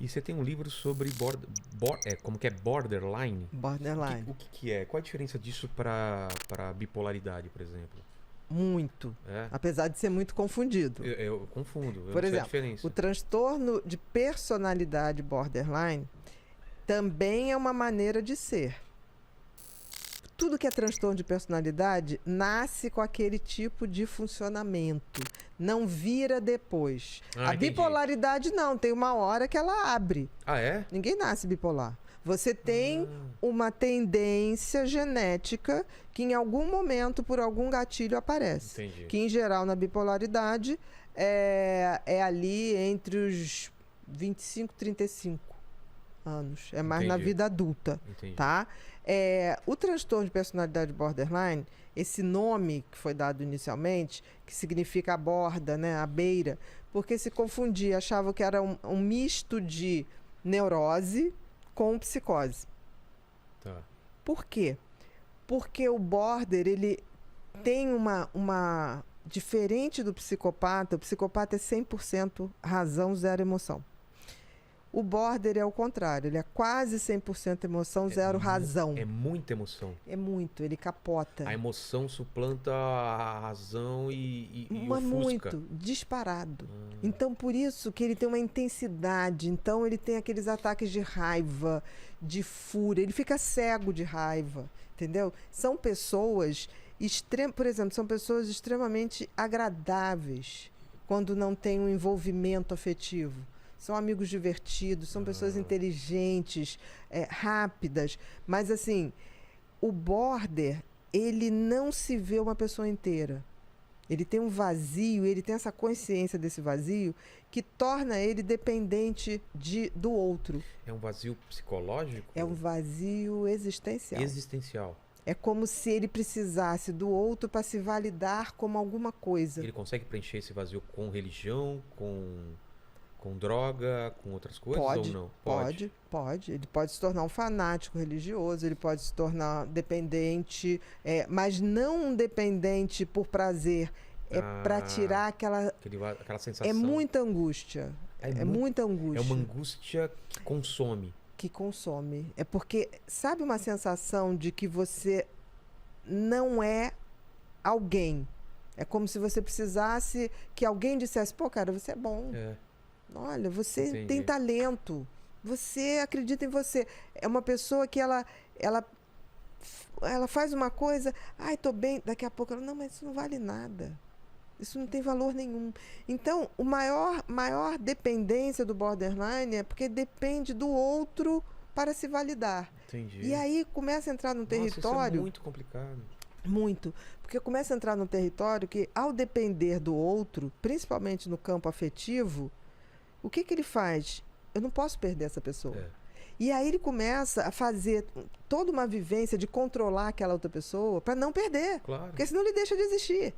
E você tem um livro sobre como que é borderline? Borderline. O que é? Qual a diferença disso para bipolaridade, por exemplo? Muito. É? Apesar de ser muito confundido. Eu confundo, eu Por não sei a exemplo, diferença. o transtorno de personalidade borderline também é uma maneira de ser. Tudo que é transtorno de personalidade nasce com aquele tipo de funcionamento. Não vira depois. A Entendi. bipolaridade não, tem uma hora que ela abre. Ah, é? Ninguém nasce bipolar. Você tem uma tendência genética que em algum momento, por algum gatilho, aparece. Entendi. Que em geral na bipolaridade é ali entre os 25 e 35 anos. É mais na Entendi. vida adulta. Entendi. Tá? O transtorno de personalidade borderline, esse nome que foi dado inicialmente, que significa a borda, né, a beira, porque se confundia, achava que era um misto de neurose com psicose. Tá. Por quê? Porque o border, ele tem uma... Diferente do psicopata, o psicopata é 100% razão, zero emoção. O border é o contrário, ele é quase 100% emoção, zero razão. É muita emoção. É muito, ele capota. A emoção suplanta a razão e ofusca. Muito, disparado. Então, por isso que ele tem uma intensidade. Então, ele tem aqueles ataques de raiva, de fúria. Ele fica cego de raiva, entendeu? São pessoas, por exemplo, são pessoas extremamente agradáveis quando não tem um envolvimento afetivo. São amigos divertidos, são pessoas inteligentes, rápidas. Mas, assim, o border, ele não se vê uma pessoa inteira. Ele tem um vazio, ele tem essa consciência desse vazio que torna ele dependente do outro. É um vazio psicológico? É um vazio existencial. Existencial. É como se ele precisasse do outro para se validar como alguma coisa. Ele consegue preencher esse vazio com religião, com droga, com outras coisas ou não? Pode. Ele pode se tornar um fanático religioso, ele pode se tornar dependente, mas não um dependente por prazer. Para tirar aquela sensação. É muita angústia. É muita angústia. É uma angústia que consome. Que consome. É porque, sabe uma sensação de que você não é alguém? É como se você precisasse que alguém dissesse, pô, cara, você é bom. Olha, você tem talento. Você acredita em você. É uma pessoa que ela faz uma coisa, ai, tô bem, daqui a pouco ela, não, mas isso não vale nada. Isso não tem valor nenhum. Então, a maior dependência do borderline é porque depende do outro para se validar. Entendi. E aí começa a entrar num território... Isso é muito complicado. Muito. Porque começa a entrar num território que, ao depender do outro, principalmente no campo afetivo, o que ele faz? Eu não posso perder essa pessoa. E aí ele começa a fazer toda uma vivência de controlar aquela outra pessoa para não perder. Claro. Porque senão ele deixa de existir.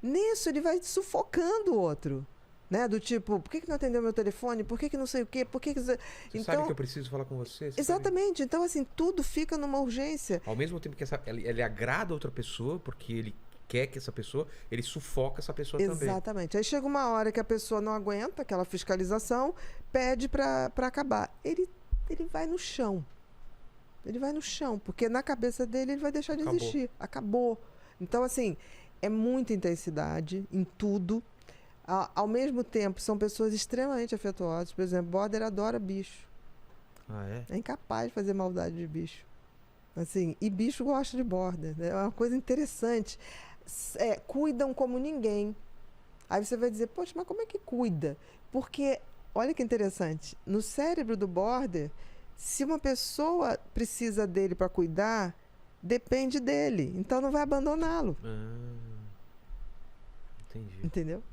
Nisso ele vai sufocando o outro. Né? Do tipo, por que não atendeu meu telefone? Por que não sei o quê? Por que Você sabe que eu preciso falar com você? Exatamente. Sabe? Então, assim, tudo fica numa urgência. Ao mesmo tempo que ele agrada outra pessoa, porque ele quer que essa pessoa, ele sufoca essa pessoa também. Exatamente. Aí chega uma hora que a pessoa não aguenta aquela fiscalização, pede para acabar. Ele vai no chão. Ele vai no chão, porque na cabeça dele ele vai deixar de existir. Acabou. Então, assim, é muita intensidade em tudo. Ao mesmo tempo, são pessoas extremamente afetuosas. Por exemplo, border adora bicho. É incapaz de fazer maldade de bicho. Assim, e bicho gosta de border. É uma coisa interessante. Cuidam como ninguém. Aí você vai dizer, poxa, mas como é que cuida? Porque, olha que interessante, no cérebro do border, se uma pessoa precisa dele para cuidar, depende dele. Então não vai abandoná-lo. Entendi. Entendeu?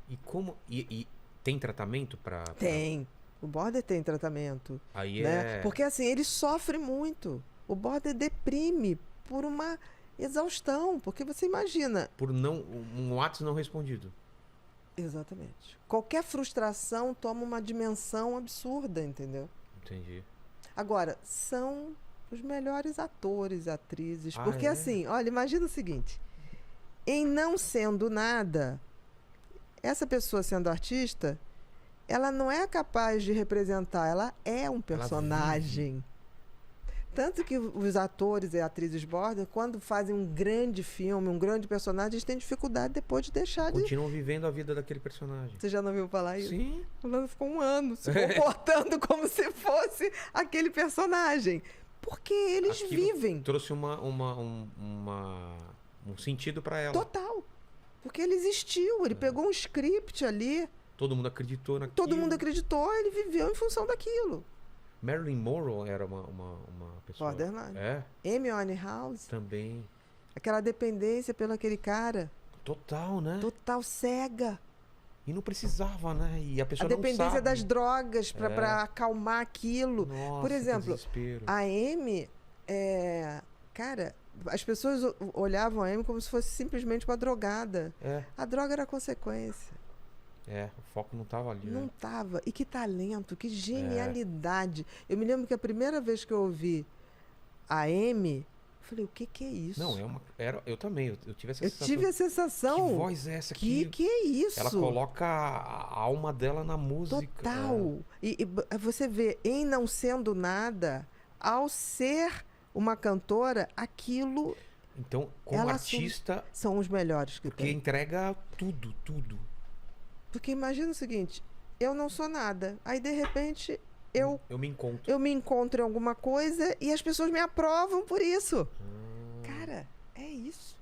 E como... E tem tratamento para... Tem. O border tem tratamento. Aí né? Porque assim, ele sofre muito. O border deprime por uma exaustão. Porque você imagina... Por um WhatsApp não respondido. Exatamente. Qualquer frustração toma uma dimensão absurda, entendeu? Entendi. Agora, são os melhores atores, atrizes. Porque assim, olha, imagina o seguinte. Em não sendo nada... Essa pessoa sendo artista, ela não é capaz de representar, ela é um personagem. Tanto que os atores e atrizes border, quando fazem um grande filme, um grande personagem, eles têm dificuldade depois de deixar de... Continuam vivendo a vida daquele personagem. Você já não ouviu falar isso? Sim. O Lando ficou um ano se comportando como se fosse aquele personagem. Porque eles vivem. Trouxe um sentido pra ela. Total. Porque ele existiu, ele pegou um script ali. Todo mundo acreditou naquilo. Todo mundo acreditou, ele viveu em função daquilo. Marilyn Monroe era uma pessoa... Borderline. É. Amy Winehouse. Também. Aquela dependência pelo aquele cara. Total, né? Total cega. E não precisava, né? E a pessoa A dependência não sabe. das drogas pra acalmar aquilo. Nossa, por exemplo, desespero. a Amy... Cara, as pessoas olhavam a Amy como se fosse simplesmente uma drogada. A droga era a consequência. O foco não tava ali, Não né? tava. E que talento, que genialidade. Eu me lembro que a primeira vez que eu ouvi a Amy, eu falei, o que é isso? Não, eu também, eu tive essa Eu sensação. tive a sensação. Que voz é essa aqui? Que é isso? Ela coloca a alma dela na música. Total. E você vê, em não sendo nada, ao ser uma cantora, aquilo... Então, como artista... São os melhores que porque tem. entrega tudo. Porque imagina o seguinte, eu não sou nada. Aí, de repente, eu me encontro. Eu me encontro em alguma coisa e as pessoas me aprovam por isso. Cara, é isso.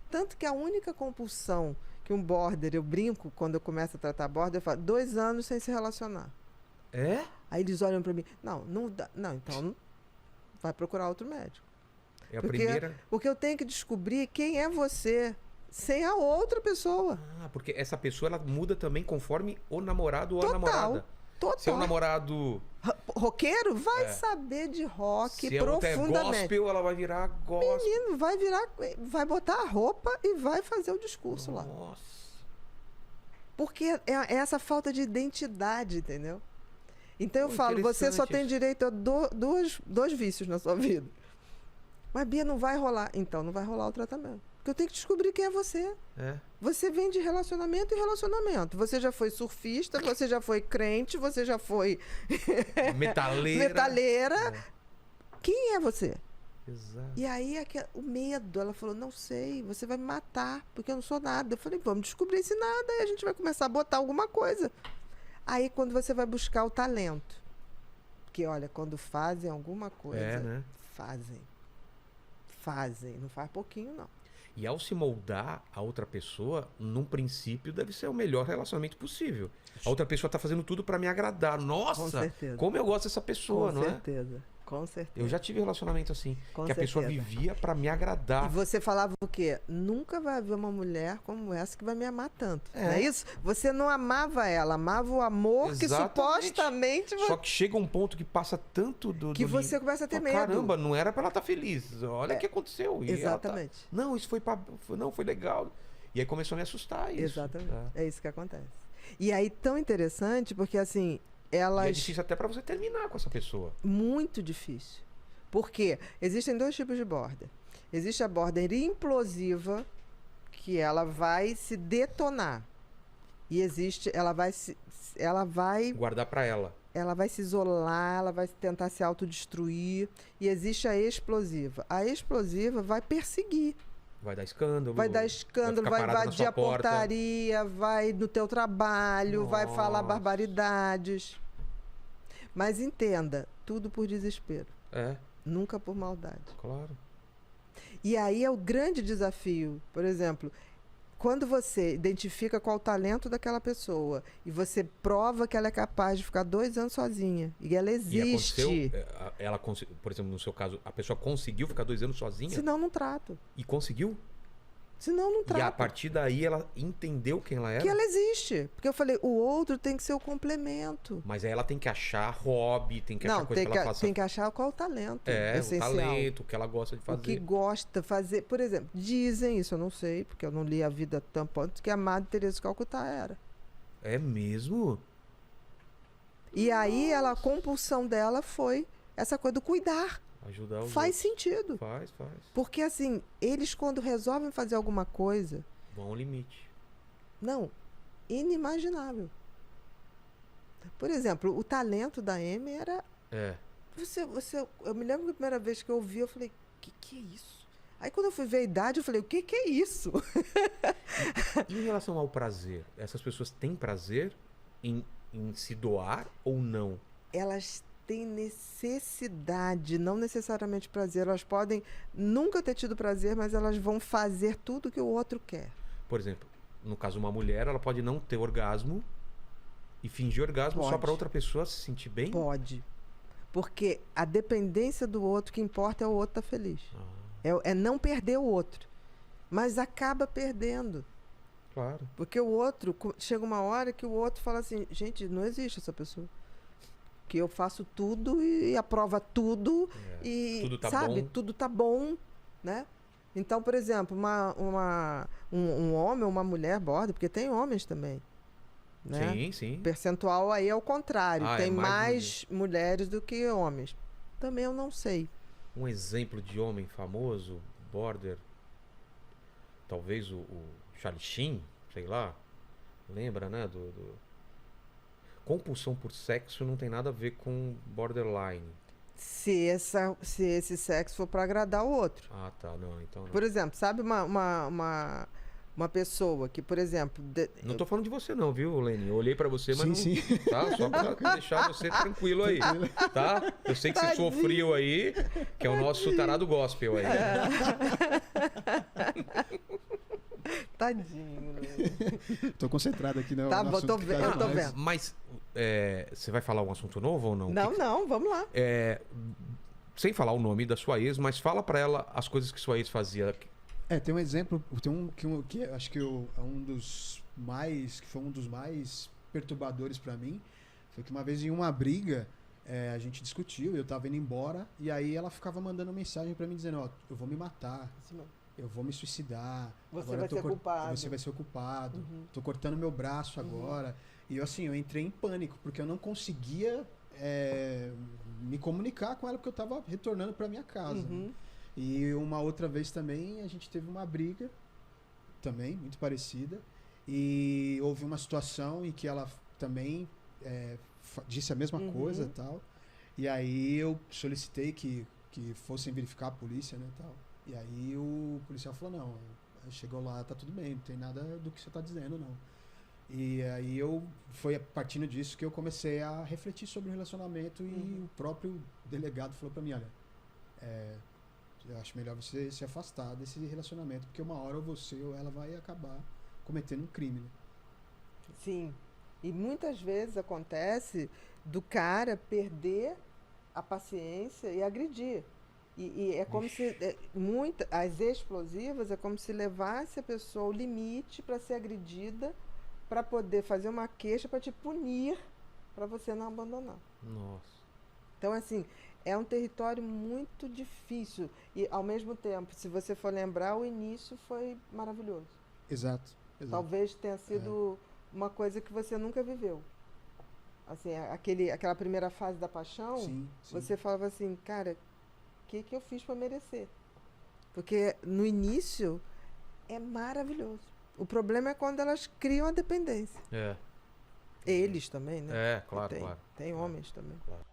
Tanto que a única compulsão que um border, eu brinco quando eu começo a tratar border, eu falo, 2 anos sem se relacionar. É? Aí eles olham pra mim, não dá. Não, então vai procurar outro médico. É a primeira... Porque eu tenho que descobrir quem é você sem a outra pessoa. Porque essa pessoa, ela muda também conforme o namorado ou a namorada. Total. Se é um namorado... Roqueiro, vai saber de rock se profundamente. Se é gospel, ela vai virar gospel. Menino, vai botar a roupa e vai fazer o discurso lá. Nossa. Porque é essa falta de identidade, entendeu? Então eu falo, você só tem direito a dois vícios na sua vida. Mas, Bia, não vai rolar. Então, não vai rolar o tratamento. Porque eu tenho que descobrir quem é você. Você vem de relacionamento em relacionamento. Você já foi surfista, você já foi crente, você já foi... metaleira. Quem é você? Exato. E aí, o medo. Ela falou, não sei, você vai me matar, porque eu não sou nada. Eu falei, vamos descobrir esse nada e a gente vai começar a botar alguma coisa. Aí, quando você vai buscar o talento. Porque, olha, quando fazem alguma coisa, né? Fazem. Não faz pouquinho, não. E ao se moldar a outra pessoa, num princípio, deve ser o melhor relacionamento possível. A outra pessoa tá fazendo tudo pra me agradar. Nossa, com certeza. Como eu gosto dessa pessoa, não é? Com certeza. Eu já tive relacionamento assim, com que certeza. A pessoa vivia pra me agradar. E você falava o quê? Nunca vai haver uma mulher como essa que vai me amar tanto. Não é isso? Você não amava ela, amava o amor. Exatamente. Que supostamente... Só que chega um ponto que passa tanto que você começa a ter medo. Caramba, não era pra ela estar feliz. Olha o que aconteceu. E exatamente. Não, isso foi legal. E aí começou a me assustar isso. Exatamente. É isso que acontece. E aí, tão interessante, porque assim, elas... E é difícil até pra você terminar com essa pessoa. Muito difícil. Porque existem 2 tipos de border. Existe a border implosiva, que ela vai se detonar. E existe, ela vai guardar pra ela. Ela vai se isolar, ela vai tentar se autodestruir. E existe a explosiva. A explosiva vai perseguir. Vai dar escândalo. Vai invadir a portaria, vai no teu trabalho, vai falar barbaridades. Mas entenda, tudo por desespero. Nunca por maldade. Claro. E aí é o grande desafio. Por exemplo, quando você identifica qual o talento daquela pessoa e você prova que ela é capaz de ficar 2 anos sozinha e ela existe. E aconteceu, por exemplo, no seu caso, a pessoa conseguiu ficar 2 anos sozinha? Senão não trato. E conseguiu? Senão não trato. E a partir daí ela entendeu quem ela era? Que ela existe. Porque eu falei, o outro tem que ser o complemento. Mas aí ela tem que achar hobby, tem que achar coisa que ela faça. Tem que achar qual o talento essencial. O talento, o que ela gosta de fazer. O que gosta de fazer. Por exemplo, dizem isso, eu não sei, porque eu não li a vida tanto antes, que a Madre Teresa de Calcutá era. É mesmo? E aí a compulsão dela foi essa coisa do cuidar. Ajudar os Faz outros. sentido. Faz. Porque assim, eles quando resolvem fazer alguma coisa... Vão ao limite. Não, inimaginável. Por exemplo, o talento da Amy era... É. Eu me lembro que a primeira vez que eu ouvi, eu falei, que é isso? Aí quando eu fui ver a idade, eu falei, o que é isso? E em relação ao prazer? Essas pessoas têm prazer em se doar ou não? Elas têm necessidade, não necessariamente prazer. Elas podem nunca ter tido prazer, mas elas vão fazer tudo que o outro quer. Por exemplo, no caso uma mulher, ela pode não ter orgasmo e fingir orgasmo só para outra pessoa se sentir bem? Pode. Porque a dependência do outro, que importa é o outro estar feliz. É não perder o outro. Mas acaba perdendo. Claro. Porque o outro, chega uma hora que o outro fala assim, gente, não existe essa pessoa. Que eu faço tudo e aprova tudo. E, tudo tá sabe, bom. tudo tá bom, né? Então, por exemplo, um homem ou uma mulher border, porque tem homens também. Né? Sim, sim. O percentual aí é o contrário. Tem é mais mulheres do que homens. Também eu não sei. Um exemplo de homem famoso, border, talvez o Charlie Sheen, sei lá. Lembra, né? Compulsão por sexo não tem nada a ver com borderline. Se esse sexo for para agradar o outro. Ah, tá. Não, então não. Por exemplo, sabe uma pessoa que, por exemplo... Não tô falando de você não, viu, Lene? Eu olhei pra você, mas sim, não... sim. Tá? Só pra deixar você tranquilo aí, tá? Eu sei que você suou frio aí, que é o nosso tarado gospel aí. Tadinho. Tô concentrado aqui no Tá bom, assunto eu que tô vendo. Mas você vai falar um assunto novo ou não? Não, vamos lá. Sem falar o nome da sua ex, mas fala pra ela as coisas que sua ex fazia. Tem um exemplo, que acho que foi um dos mais perturbadores pra mim. Foi que uma vez em uma briga, a gente discutiu, eu tava indo embora, e aí ela ficava mandando mensagem pra mim dizendo, ó, eu vou me matar, eu vou me suicidar, você vai ser culpado. Você vai ser o culpado, tô cortando meu braço agora. E eu entrei em pânico, porque eu não conseguia me comunicar com ela, porque eu tava retornando pra minha casa. Né? E uma outra vez também, a gente teve uma briga, também, muito parecida, e houve uma situação em que ela também disse a mesma coisa e tal, e aí eu solicitei que fossem verificar a polícia, né, tal. E aí o policial falou, não, chegou lá, tá tudo bem, não tem nada do que você tá dizendo, não. E aí foi partindo disso que eu comecei a refletir sobre o relacionamento e o próprio delegado falou pra mim, olha, eu acho melhor você se afastar desse relacionamento, porque uma hora ou você ou ela vai acabar cometendo um crime, né? Sim. E muitas vezes acontece do cara perder a paciência e agredir. E é como se as explosivas é como se levasse a pessoa ao limite para ser agredida, para poder fazer uma queixa para te punir, para você não abandonar. Nossa. Então, assim, é um território muito difícil. E, ao mesmo tempo, se você for lembrar, o início foi maravilhoso. Exato. Talvez tenha sido uma coisa que você nunca viveu. Assim, aquela primeira fase da paixão, sim. Você falava assim, cara, o que eu fiz para merecer? Porque no início é maravilhoso. O problema é quando elas criam a dependência. Eles também, né? Claro, Tem homens também. Claro.